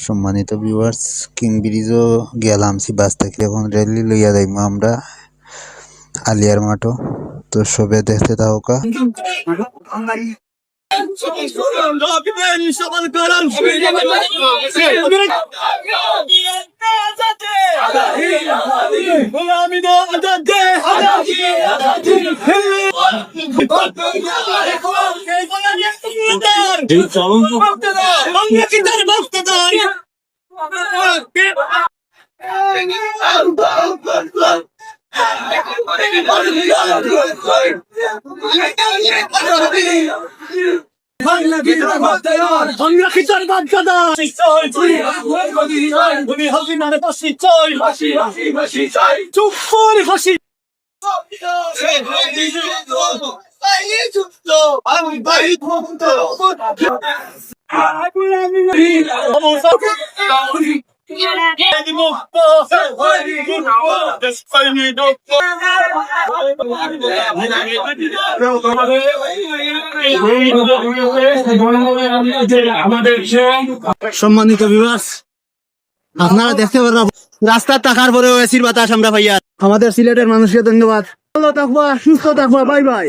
সম্মানিত viewers, king ব্রিজও গেলাম বাস থেকে। এখন রেলি লইয়া যাইব আমরা আলিয়ার মাঠও। তো সবে দেখতে থাকা সম্মানিত ভিউয়ার্স, আপনারা দেখতে পারবেন রাস্তার টাকার পরেও এসির বাতাস আমরা পাইয়া। আমাদের সিলেটের মানুষকে ধন্যবাদ। ভালো থাকবা, সুস্থ থাকবা, বাই বাই।